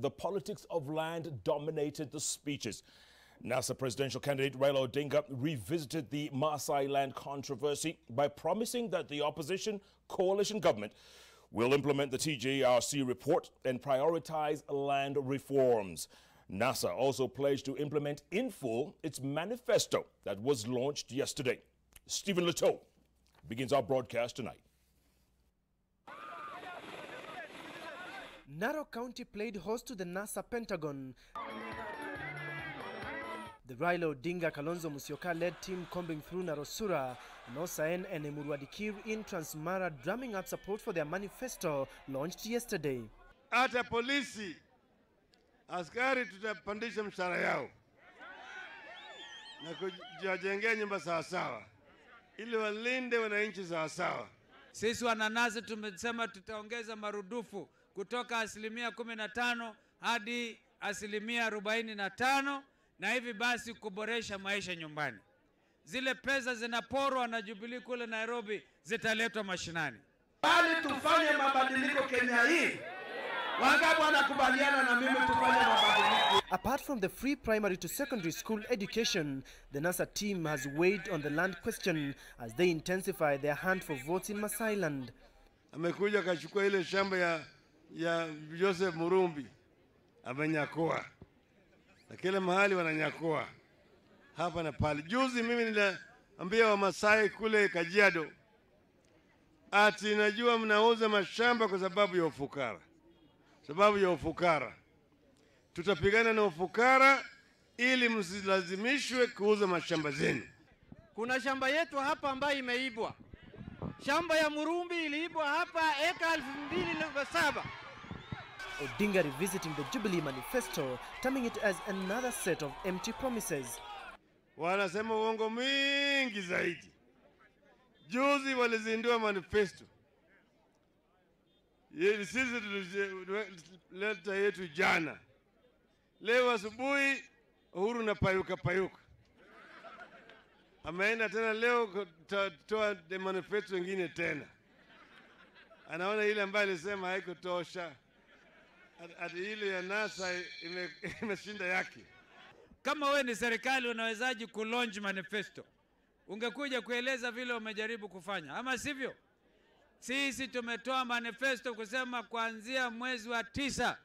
the politics of land dominated the speeches. NASA presidential candidate Raila Odinga revisited the Maasai land controversy by promising that the opposition coalition government will implement the TJRC report and prioritize land reforms. NASA also pledged to implement in full its manifesto that was launched yesterday. Stephen Leteau begins our broadcast tonight. Narok County played host to the NASA Pentagon. The Raila Odinga Kalonzo Musyoka-led team combing through Narosura, Nosaen and Emurwadikir in Transmara, drumming up support for their manifesto launched yesterday. Hata polisi, askari tutapandisha mshahara yao na kujengea nyumba sawasawa ili walinde wananchi sawasawa. Sisi wananasi tumesema tutaongeza marudufu kutoka 15% hadi 45%, na hivi basi kuboresha maisha nyumbani. Zile pesa zinaporwa na Jubilee kule Nairobi zitaletwa mashinani. Bali tufanye mabadiliko Kenya hii. Wangapi wanakubaliana na mimi tufanye mabadiliko? Apart from the free primary to secondary school education, the NASA team has weighed on the land question as they intensify their hunt for votes in Maasai land. Amekuja kachukua ile shamba ya Joseph Murumbi, amenyakua. Na kila mahali wananyakua. Hapa na pale. Juzi mimi niliambia wa Masai kule Kajiado, ati najua mnauza mashamba kwa sababu ya ufukara. Sababu ya ufukara. Tutapigana na ufukara ili msilazimishwe kuuza mashamba zenu. Kuna shamba yetu hapa ambayo imeibwa. Shamba ya Murumbi iliibwa hapa eka 2007. Odinga revisiting the Jubilee manifesto, terming it as another set of empty promises. Wanasema uongo mingi zaidi. Juzi walizindua manifesto. Sisi tulileta yetu jana. Leo asubuhi Uhuru na payuka. Ameenda tena leo kutoa manifesto nyingine tena. Anaona ile ambayo alisema haikutosha. Ati ile ya NASA imeshinda yake. Kama wewe ni serikali unawezaje kulaunch manifesto? Ungekuja kueleza vile umejaribu kufanya, ama sivyo? Sisi tumetoa manifesto kusema kuanzia mwezi wa 9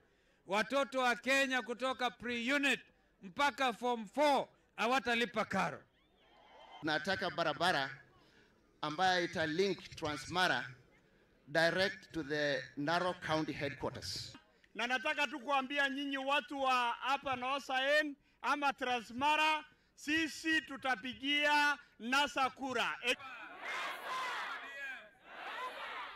watoto wa Kenya kutoka pre-unit mpaka form 4 hawatalipa karo. Nataka barabara ambayo italink Transmara direct to the Narok County headquarters. Na nataka tu kuambia nyinyi watu wa hapa Nosaen ama Transmara, sisi tutapigia NASA kura.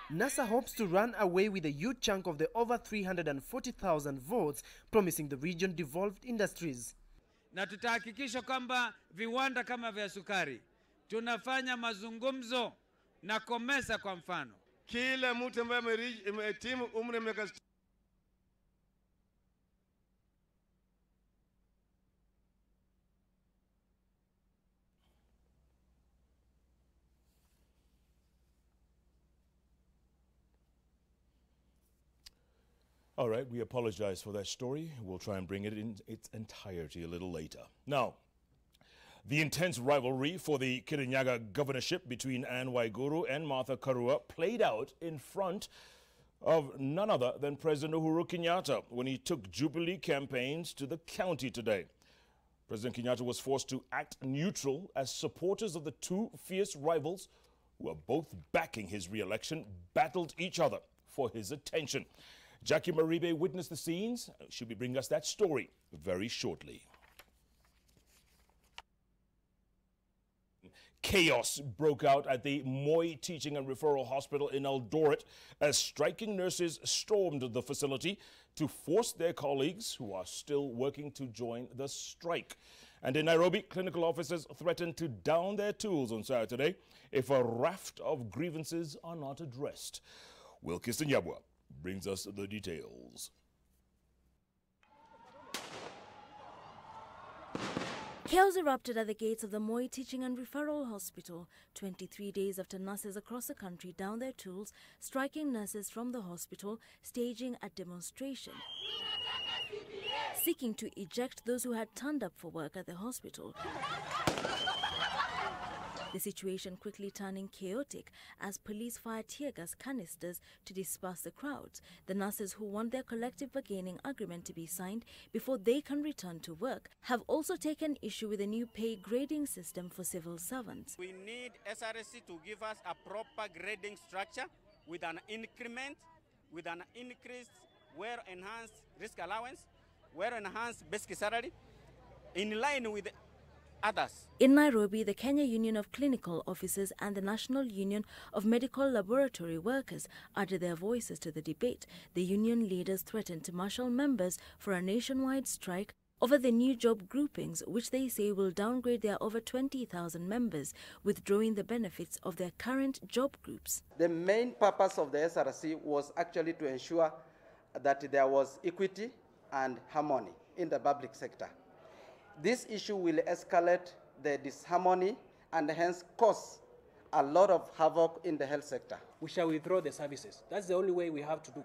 NASA hopes to run away with a huge chunk of the over 340,000 votes, promising the region devolved industries. Na tutahakikisha kwamba viwanda kama vya sukari tunafanya mazungumzo na Komesa kwa mfano. Kila mtu ambaye amehitimu umri wa miaka All right, we apologize for that story. We'll try and bring it in its entirety a little later. Now, the intense rivalry for the Koinange governorship between Anne Waiguru and Martha Karua played out in front of none other than President Uhuru Kenyatta when he took Jubilee campaigns to the county today. President Kenyatta was forced to act neutral as supporters of the two fierce rivals, who are both backing his re-election, battled each other for his attention. Jackie Maribe witnessed the scenes. She'll be bringing us that story very shortly. Chaos broke out at the Moi Teaching and Referral Hospital in Eldoret as striking nurses stormed the facility to force their colleagues, who are still working, to join the strike. And in Nairobi, clinical officers threatened to down their tools on Saturday if a raft of grievances are not addressed. Wilkiston Yabwa brings us the details. Chaos erupted at the gates of the Moi Teaching and Referral Hospital 23 days after nurses across the country downed their tools, striking nurses from the hospital, staging a demonstration. seeking to eject those who had turned up for work at the hospital. The situation quickly turning chaotic as police fired tear gas canisters to disperse the crowds. The nurses who want their collective bargaining agreement to be signed before they can return to work have also taken issue with a new pay grading system for civil servants. We need SRC to give us a proper grading structure with an increment, with an increased enhanced risk allowance, enhanced basic salary, in line with others. In Nairobi, the Kenya Union of Clinical Officers and the National Union of Medical Laboratory Workers added their voices to the debate. The union leaders threatened to marshal members for a nationwide strike over the new job groupings, which they say will downgrade their over 20,000 members, withdrawing the benefits of their current job groups. The main purpose of the SRC was actually to ensure that there was equity and harmony in the public sector. This issue will escalate the disharmony and hence cause a lot of havoc in the health sector. We shall withdraw the services. That's the only way we have to do,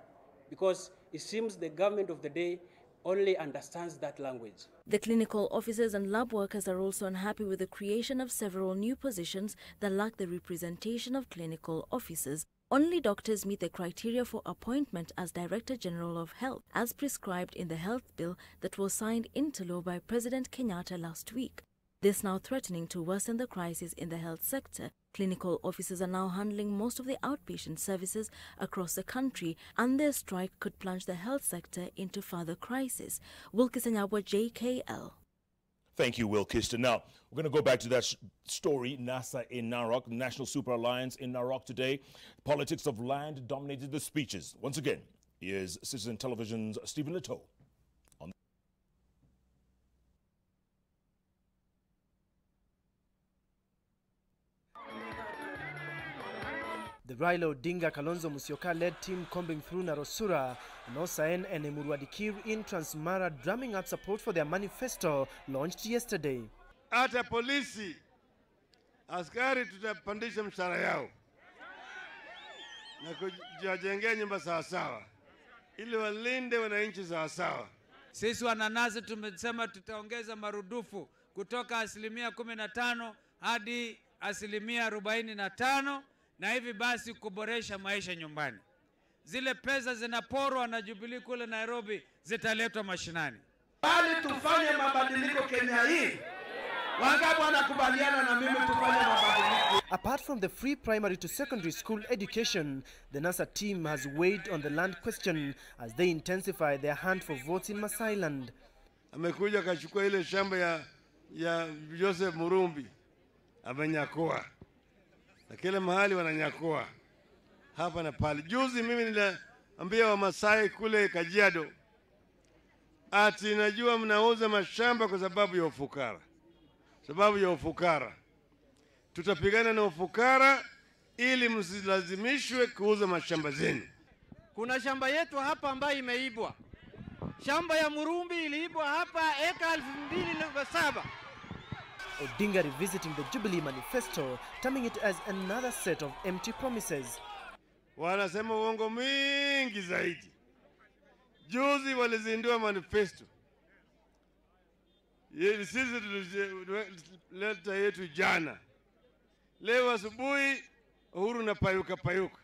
because it seems the government of the day only understands that language. The clinical officers and lab workers are also unhappy with the creation of several new positions that lack the representation of clinical officers. Only doctors meet the criteria for appointment as Director General of Health, as prescribed in the health bill that was signed into law by President Kenyatta last week. This now threatening to worsen the crisis in the health sector. Clinical officers are now handling most of the outpatient services across the country, and their strike could plunge the health sector into further crisis. Wilkis Anyabwa, JKL. Thank you, Will Kiston. Now, we're going to go back to that story, NASA in Narok, National Super Alliance in Narok today. Politics of land dominated the speeches. Once again, here's Citizen Television's Stephen Leto. The Raila Odinga Kalonzo Musyoka-led team combing through Narosura, Nosaen and Emurwadikir in Transmara, drumming up support for their manifesto launched yesterday. Hata polisi, askari tutapandisha mshahara yao na kujengea nyumba sawasawa ili walinde wananchi sawasawa. Sisi wananasi tumesema tutaongeza marudufu kutoka 15% hadi 45%. Na hivi basi kuboresha maisha nyumbani. Zile pesa zinaporwa na Jubilee kule Nairobi zitaletwa mashinani. Bali tufanye mabadiliko Kenya hii. Wangapi wanakubaliana na mimi tufanye mabadiliko? Apart from the free primary to secondary school education, the NASA team has weighed on the land question as they intensify their hunt for votes in Masailand. Amekuja kachukua ile shamba ya Joseph Murumbi. Amenyakoa. Na kila mahali wananyakua hapa na pale. Juzi mimi niliambia wa Masai kule Kajiado, ati najua mnauza mashamba kwa sababu ya ufukara. Sababu ya ufukara. Tutapigana na ufukara ili msilazimishwe kuuza mashamba zenu. Kuna shamba yetu hapa ambayo imeibwa. Shamba ya Murumbi iliibwa hapa eka 2007. Odinga revisiting the Jubilee manifesto, terming it as another set of empty promises. Wanasema uongo mingi zaidi. Juzi walizindua manifesto. Sisi tulileta yetu jana. Leo asubuhi Uhuru na payuka.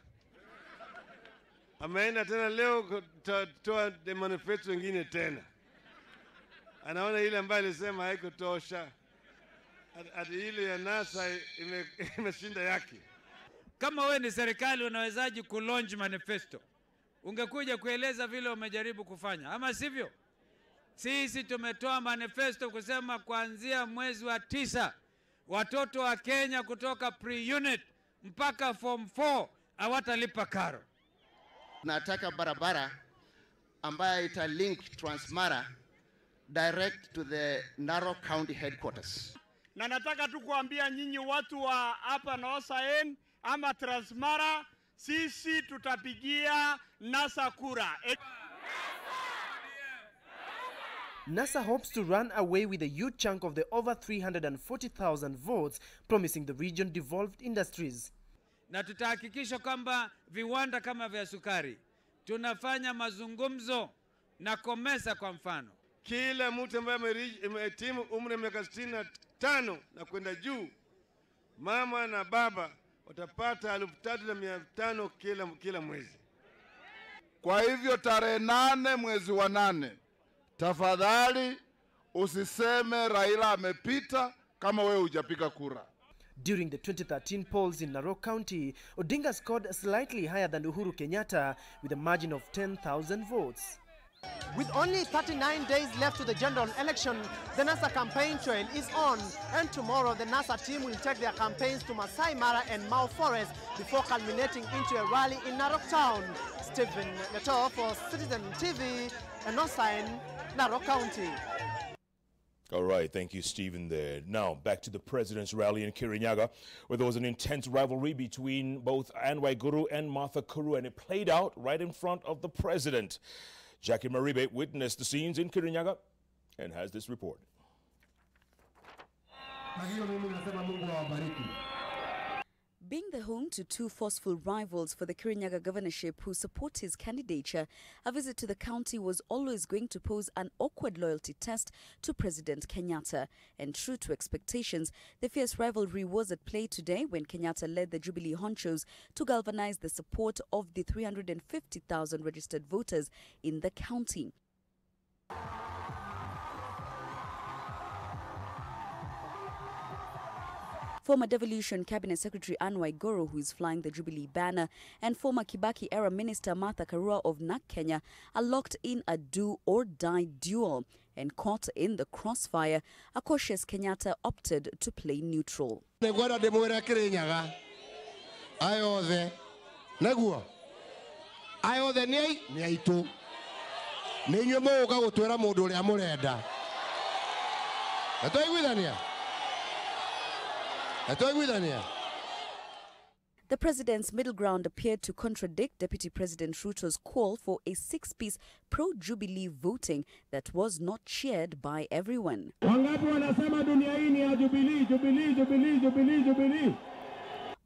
Ameenda tena leo kutoa manifesto nyingine tena. Anaona ile ambayo alisema haikutosha. Ati ile ya NASA imeshinda yake. Kama wewe ni serikali unawezaji kulaunch manifesto? Ungekuja kueleza vile umejaribu kufanya, ama sivyo? Sisi tumetoa manifesto kusema kuanzia mwezi wa 9 watoto wa Kenya kutoka pre-unit mpaka form 4 hawatalipa karo. Nataka barabara ambayo italink Transmara direct to the Narok County headquarters. Na nataka tu kuambia nyinyi watu wa hapa Nosaen ama Transmara, sisi tutapigia NASA kura. NASA hopes to run away with a huge chunk of the over 340,000 votes, promising the region devolved industries. Na tutahakikisha kwamba viwanda kama vya sukari tunafanya mazungumzo na Komesa kwa mfano. kila mtu ambaye amehitimu umri wa miaka 65 na kwenda juu, mama na baba watapata 3,500 kila mwezi. Kwa hivyo tarehe 8 mwezi wa 8, tafadhali usiseme Raila amepita kama wewe hujapiga kura. During the 2013 polls in Narok County, Odinga scored slightly higher than Uhuru Kenyatta with a margin of 10,000 votes. With only 39 days left to the general election, the NASA campaign trail is on, and tomorrow the NASA team will take their campaigns to Masai Mara and Mau Forest before culminating into a rally in Narok Town. Stephen Leto for Citizen TV, and Osain, Narok County. All right, thank you, Stephen, there. Now, back to the president's rally in Kirinyaga, where there was an intense rivalry between both Anne Waiguru and Martha Karua, and it played out right in front of the president. Jackie Maribe witnessed the scenes in Kirinyaga and has this report. Being the home to two forceful rivals for the Kirinyaga governorship who support his candidature, a visit to the county was always going to pose an awkward loyalty test to President Kenyatta. And true to expectations, the fierce rivalry was at play today when Kenyatta led the Jubilee honchos to galvanize the support of the 350,000 registered voters in the county. Former Devolution Cabinet Secretary Anne Waiguru, who is flying the Jubilee banner, and former Kibaki-era Minister Martha Karua of NAK Kenya are locked in a do-or-die duel. And caught in the crossfire, a cautious Kenyatta opted to play neutral. The president's middle ground appeared to contradict Deputy President Ruto's call for a 6-piece pro-Jubilee voting that was not shared by everyone.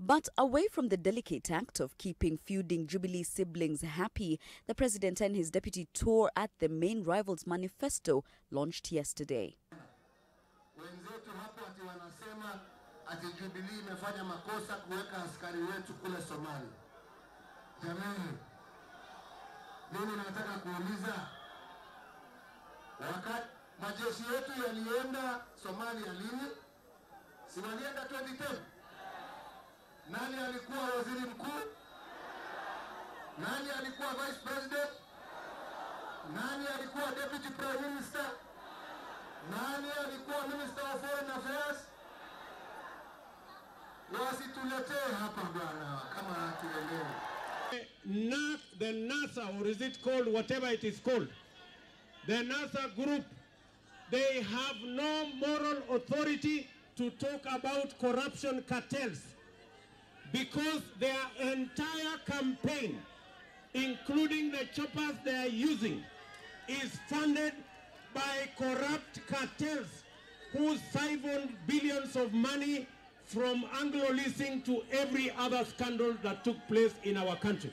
But away from the delicate act of keeping feuding Jubilee siblings happy, the president and his deputy tore at the main rival's manifesto launched yesterday. Ati Jubilee imefanya makosa kuweka askari wetu kule Somalia. Jamani, mimi nataka kuuliza, wakati majeshi yetu yalienda Somalia lini? Si walienda 2010? Nani alikuwa waziri mkuu? Nani alikuwa vice president? Nani alikuwa deputy prime minister? Nani alikuwa minister of foreign affairs? The NASA, or is it called whatever it is called, the NASA group, they have no moral authority to talk about corruption cartels, because their entire campaign, including the choppers they are using, is funded by corrupt cartels who siphoned billions of money from Anglo leasing to every other scandal that took place in our country.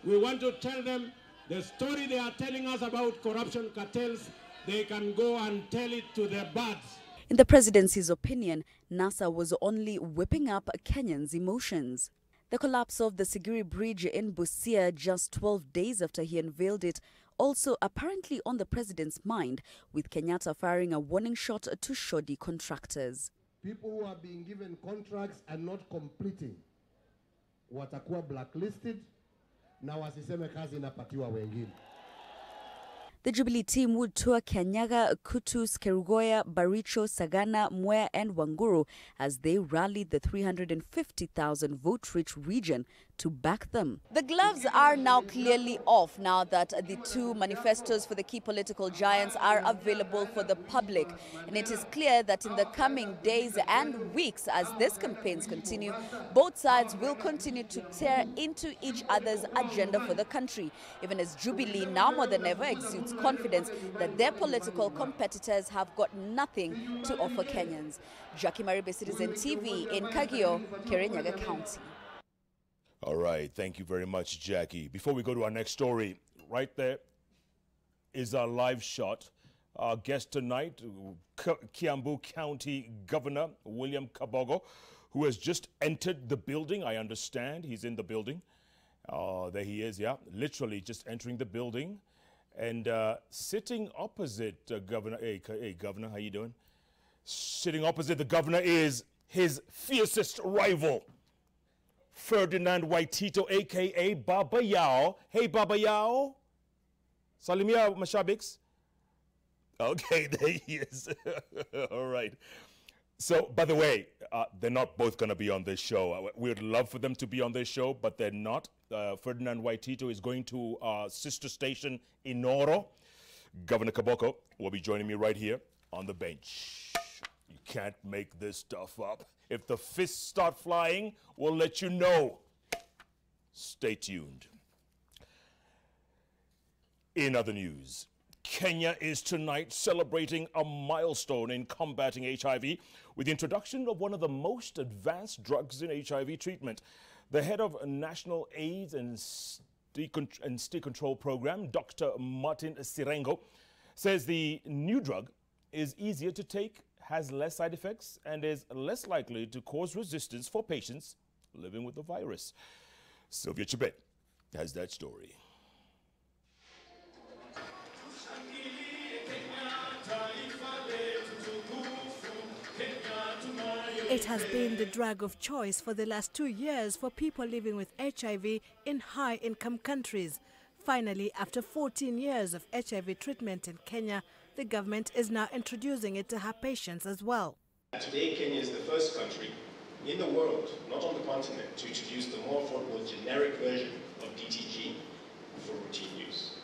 We want to tell them the story they are telling us about corruption cartels, they can go and tell it to their birds. In the presidency's opinion, NASA was only whipping up Kenyans' emotions. The collapse of the Sigiri Bridge in Busia just 12 days after he unveiled it also apparently on the president's mind, with Kenyatta firing a warning shot to shoddy contractors. People who are being given contracts and not completing watakuwa blacklisted na wasiseme kazi inapatiwa wengine. The Jubilee team would tour Kirinyaga, Kutus, Kerugoya, Baricho, Sagana, Mwea and Wanguru as they rallied the 350,000 vote-rich region to back them. The gloves are now clearly off now that the two manifestos for the key political giants are available for the public. And it is clear that in the coming days and weeks, as these campaigns continue, both sides will continue to tear into each other's agenda for the country, even as Jubilee now more than ever exudes confidence that their political competitors have got nothing to offer Kenyans. Jackie Maribe, Citizen TV in Kagio, Kirinyaga County. All right, thank you very much, Jackie. Before we go to our next story, right there is our live shot Our guest tonight, Kiambu County Governor William Kabogo, who has just entered the building. I understand he's in the building. There he is, yeah, literally just entering the building. And sitting opposite Governor, hey, Governor, how you doing? Sitting opposite the governor is his fiercest rival, Ferdinand Waitito, a.k.a. Baba Yao. Hey, Baba Yao. Salimia Mashabix. Okay, there he is. All right. So, by the way, they're not both going to be on this show. We'd love for them to be on this show, but they're not. Ferdinand Waitito is going to our sister station in Noro. Governor Kaboko will be joining me right here on the bench. You can't make this stuff up. If the fists start flying, we'll let you know. Stay tuned. In other news, Kenya is tonight celebrating a milestone in combating HIV with the introduction of one of the most advanced drugs in HIV treatment. The head of National AIDS and State Control Program, Dr. Martin Sirengo, says the new drug is easier to take, has less side effects, and is less likely to cause resistance for patients living with the virus. Sylvia Chibet has that story. It has been the drug of choice for the last 2 years for people living with HIV in high-income countries. Finally, after 14 years of HIV treatment in Kenya, the government is now introducing it to her patients as well. Today, Kenya is the first country in the world, not on the continent, to introduce the more affordable generic version of DTG for routine use.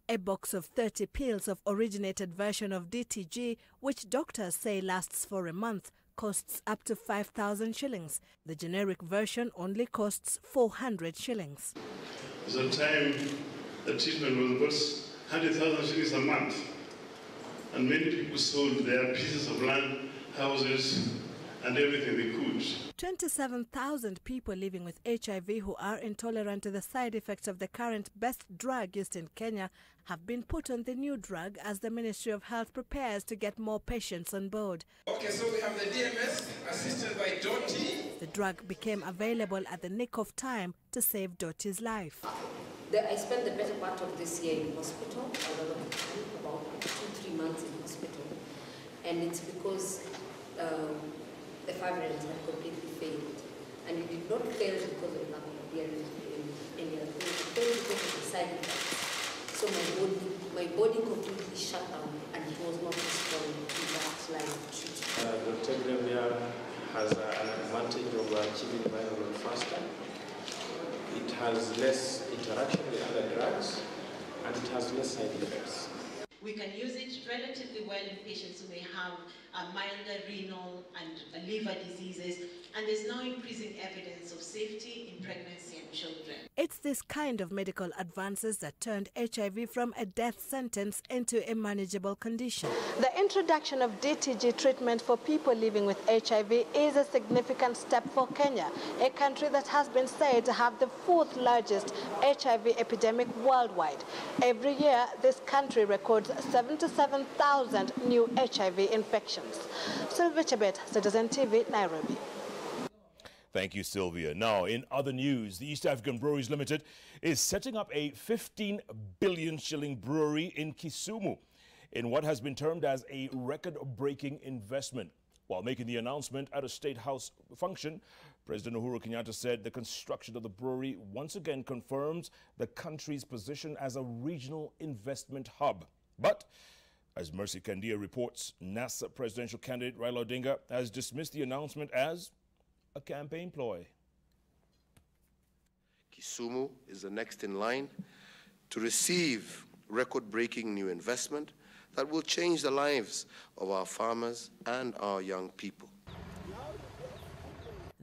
A box of 30 pills of originated version of DTG, which doctors say lasts for a month, costs up to 5,000 shillings. The generic version only costs 400 shillings. There's a time the treatment was about 100,000 shillings a month, and many people sold their pieces of land, houses, and everything they could. 27,000 people living with HIV who are intolerant to the side effects of the current best drug used in Kenya have been put on the new drug as the Ministry of Health prepares to get more patients on board. Okay, so we have the DMS assisted by Dottie. The drug became available at the nick of time to save Dottie's life. I spent the better part of this year in hospital, a lot of the time, about 2-3 months in hospital. And it's because the fibrils had completely failed. And it did not fail because of lack of adherence to any other thing. It failed because of the side effects. So my body completely shut down and it was not responding to that line of treatment. Dr. Gremia has an advantage of achieving viral faster. It has less interaction with other drugs and it has less side effects. We can use it relatively well in patients who may have milder renal and liver diseases, and there's now increasing evidence of safety in pregnancy and children. It's this kind of medical advances that turned HIV from a death sentence into a manageable condition. The introduction of DTG treatment for people living with HIV is a significant step for Kenya, a country that has been said to have the 4th largest HIV epidemic worldwide. Every year, this country records 77,000 new HIV infections. Sylvia Chebet, Citizen TV, Nairobi. Thank you, Sylvia. Now, in other news, the East African Breweries Limited is setting up a 15 billion shilling brewery in Kisumu in what has been termed as a record-breaking investment. While making the announcement at a State House function, President Uhuru Kenyatta said the construction of the brewery once again confirms the country's position as a regional investment hub. But as Mercy Kandia reports, NASA presidential candidate Raila Odinga has dismissed the announcement as a campaign ploy. Kisumu is the next in line to receive record-breaking new investment that will change the lives of our farmers and our young people.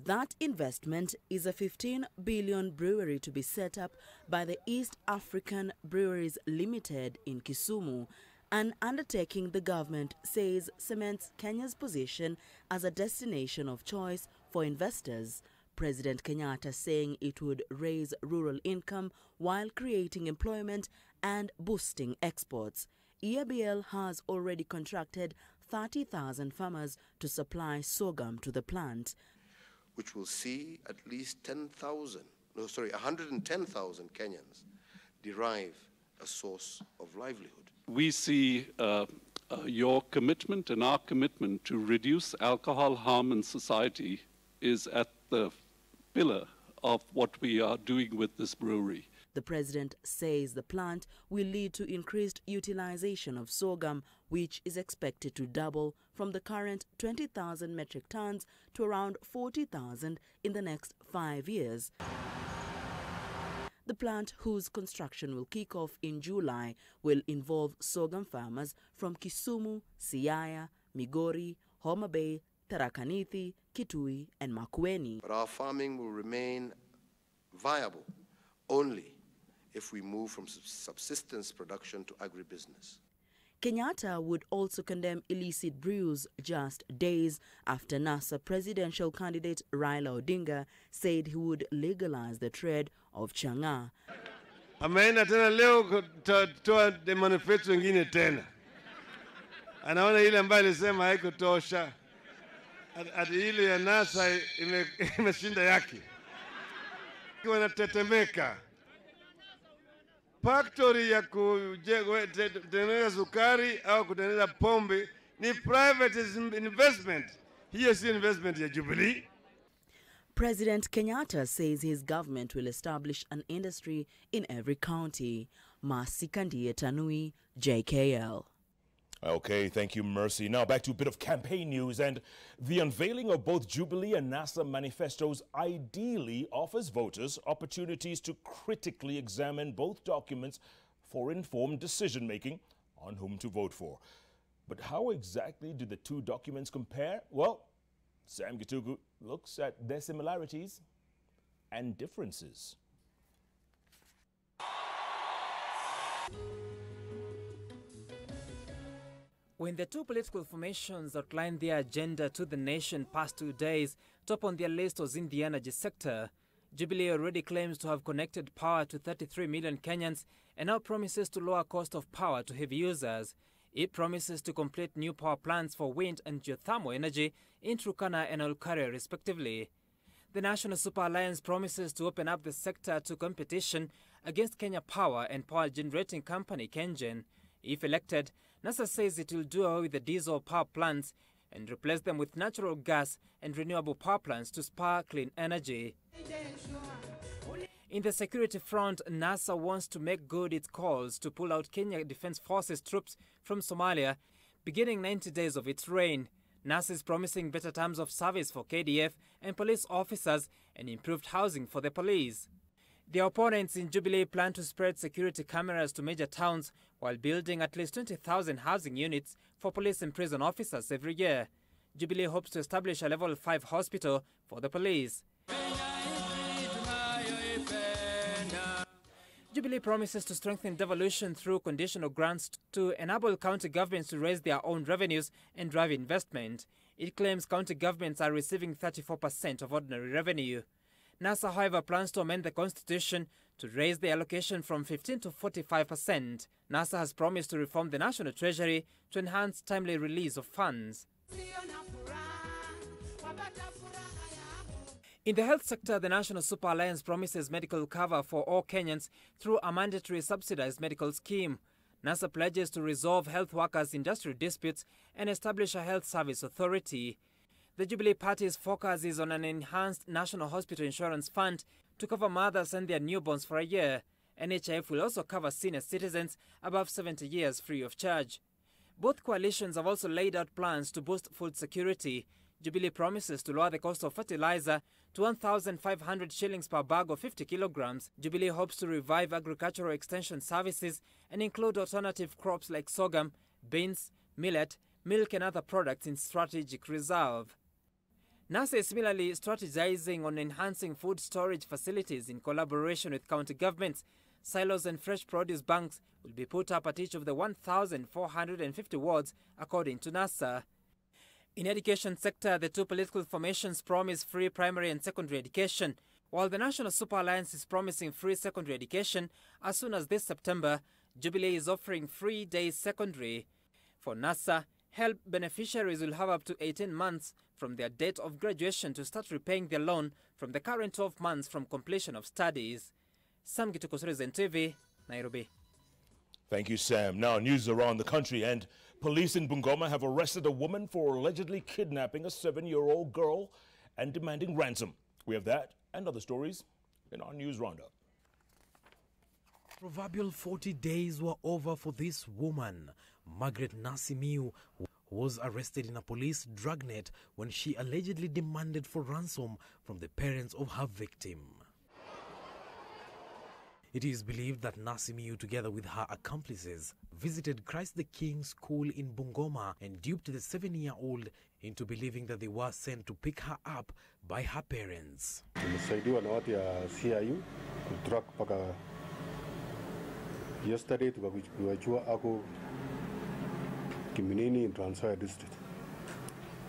That investment is a 15 billion brewery to be set up by the East African Breweries Limited in Kisumu, an undertaking the government says cements Kenya's position as a destination of choice for investors. President Kenyatta saying it would raise rural income while creating employment and boosting exports. EABL has already contracted 30,000 farmers to supply sorghum to the plant, which will see at least 110,000 Kenyans derive a source of livelihood. We see your commitment and our commitment to reduce alcohol harm in society is at the pillar of what we are doing with this brewery. The president says the plant will lead to increased utilization of sorghum, which is expected to double from the current 20,000 metric tons to around 40,000 in the next 5 years. The plant, whose construction will kick off in July, will involve sorghum farmers from Kisumu, Siaya, Migori, Homa Bay, Tharaka Nithi, Kitui and Makueni. But our farming will remain viable only if we move from subsistence production to agribusiness. Kenyatta would also condemn illicit brews just days after NASA presidential candidate Raila Odinga said he would legalize the trade of chang'aa. Ameenda tena leo kutoa manifesto ingine tena. Anaona ile ambayo alisema haikutosha. Ati ile ya NASA imeshinda yake. Wanatetemeka. Factory ya kutengeneza sukari au kutengeneza pombe ni private investment. Hiyo si investment ya Jubilee. President Kenyatta says his government will establish an industry in every county. Masikandie Tanui, JKL. Okay, thank you, Mercy. Now back to a bit of campaign news, and the unveiling of both Jubilee and NASA manifestos ideally offers voters opportunities to critically examine both documents for informed decision-making on whom to vote for. But how exactly do the two documents compare? Well, Sam Gitugu looks at their similarities and differences. When the two political formations outlined their agenda to the nation past 2 days, top on their list was in the energy sector. Jubilee already claims to have connected power to 33 million Kenyans and now promises to lower cost of power to heavy users. It promises to complete new power plants for wind and geothermal energy in Turkana and Olkaria respectively. The National Super Alliance promises to open up the sector to competition against Kenya Power and power generating company Koinange. If elected, NASA says it will do away with the diesel power plants and replace them with natural gas and renewable power plants to spur clean energy. In the security front, NASA wants to make good its calls to pull out Kenya Defense Forces troops from Somalia, beginning 90 days of its reign. NASA is promising better terms of service for KDF and police officers and improved housing for the police. The opponents in Jubilee plan to spread security cameras to major towns while building at least 20,000 housing units for police and prison officers every year. Jubilee hopes to establish a level 5 hospital for the police. Jubilee promises to strengthen devolution through conditional grants to enable county governments to raise their own revenues and drive investment. It claims county governments are receiving 34% of ordinary revenue. NASA, however, plans to amend the constitution to raise the allocation from 15 to 45%. NASA has promised to reform the national treasury to enhance timely release of funds. In the health sector, the National Super Alliance promises medical cover for all Kenyans through a mandatory subsidized medical scheme. NASA pledges to resolve health workers' industry disputes and establish a health service authority. The Jubilee Party's focus is on an enhanced National Hospital Insurance Fund to cover mothers and their newborns for a year. NHIF will also cover senior citizens above 70 years free of charge. Both coalitions have also laid out plans to boost food security. Jubilee promises to lower the cost of fertilizer to 1,500 shillings per bag of 50 kilograms. Jubilee hopes to revive agricultural extension services and include alternative crops like sorghum, beans, millet, milk and other products in strategic reserve. NASA is similarly strategizing on enhancing food storage facilities in collaboration with county governments. Silos and fresh produce banks will be put up at each of the 1,450 wards, according to NASA. In education sector, the two political formations promise free primary and secondary education. While the National Super Alliance is promising free secondary education as soon as this September, Jubilee is offering free day secondary. For NASA, HELP beneficiaries will have up to 18 months from their date of graduation to start repaying their loan from the current 12 months from completion of studies. Sam Gituko, Citizen TV, Nairobi. Thank you, Sam. Now, news around the country, and police in Bungoma have arrested a woman for allegedly kidnapping a 7-year-old girl and demanding ransom. We have that and other stories in our news roundup. Proverbial 40 days were over for this woman. Margaret Nasimiu was arrested in a police dragnet when she allegedly demanded for ransom from the parents of her victim. It is believed that Nasimiu, together with her accomplices, visited Christ the King School in Bungoma and duped the 7-year-old into believing that they were sent to pick her up by her parents. Tumesaidiwa na watu ya CIU kutrack paka yesterday tukajua ako Kiminini in Trans Nzoia district.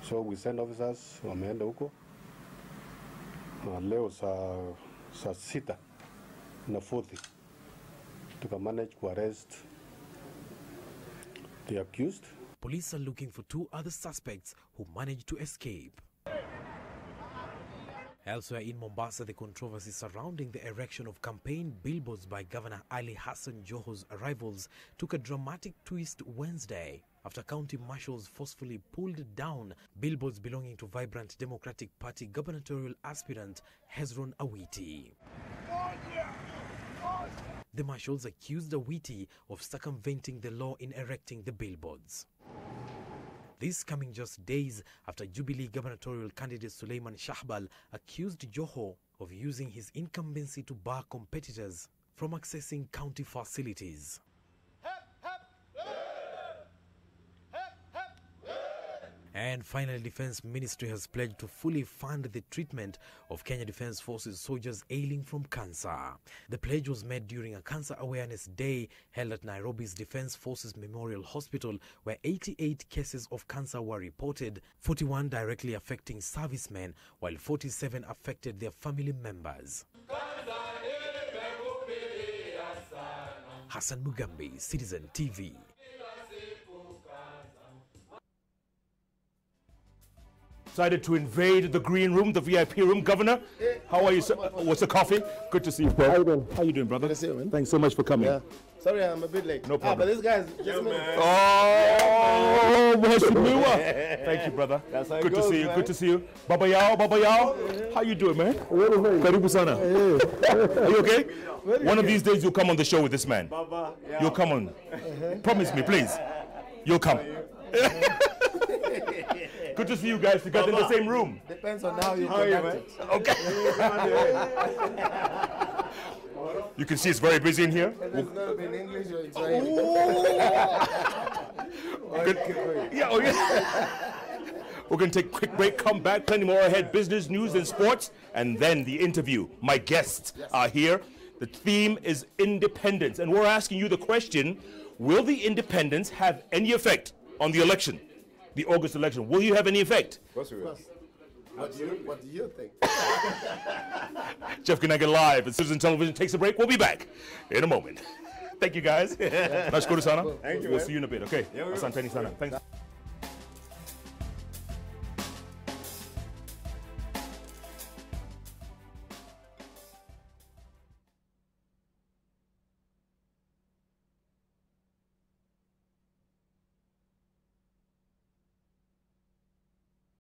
So we send officers wameenda huko na leo saa 6 na 40 to manage to arrest the accused. Police are looking for 2 other suspects who managed to escape. Elsewhere in Mombasa, the controversy surrounding the erection of campaign billboards by Governor Ali Hassan Joho's arrivals took a dramatic twist Wednesday after county marshals forcefully pulled down billboards belonging to vibrant Democratic Party gubernatorial aspirant Hezron Awiti. The marshals accused Awiti of circumventing the law in erecting the billboards. This coming just days after Jubilee gubernatorial candidate Suleiman Shahbal accused Joho of using his incumbency to bar competitors from accessing county facilities. And finally, Defense Ministry has pledged to fully fund the treatment of Kenya Defense Forces soldiers ailing from cancer. The pledge was made during a Cancer Awareness Day held at Nairobi's Defense Forces Memorial Hospital, where 88 cases of cancer were reported, 41 directly affecting servicemen, while 47 affected their family members. Hassan Mugambi, Citizen TV. Decided to invade the green room, the VIP room. Governor, how are you, sir? What's the coffee? Good to see you, Paul. How you doing? How you doing, brother? Good to see you, man. Thanks so much for coming. Yeah. Sorry, I'm a bit late. No problem. But this guy's just Oh, Mheshimiwa. Thank you, brother. That's how it Good goes, to see you. man. Good to see you. Baba Yao. How you doing, man? Karibu sana. Are you okay? One of these days you'll come on the show with this man. Baba, yeah. You'll come on. Promise me, please. You'll come. Good to see you guys together in the same room. Depends on how you conduct it. Okay. You can see it's very busy in here. It's going to be in English or Israeli. We're going to take a quick break, come back, plenty more ahead, business, news, and sports, and then the interview. My guests are here. The theme is independence, and we're asking you the question, will the independence have any effect on the election? The August election. Will you have any effect? Of course we will. What do you think? Jeff Koinange live at Citizen Television takes a break. We'll be back in a moment. Thank you, guys. Nashukuru sana. Thank you. We'll see you in a bit, okay? Asanteni sana. Thanks.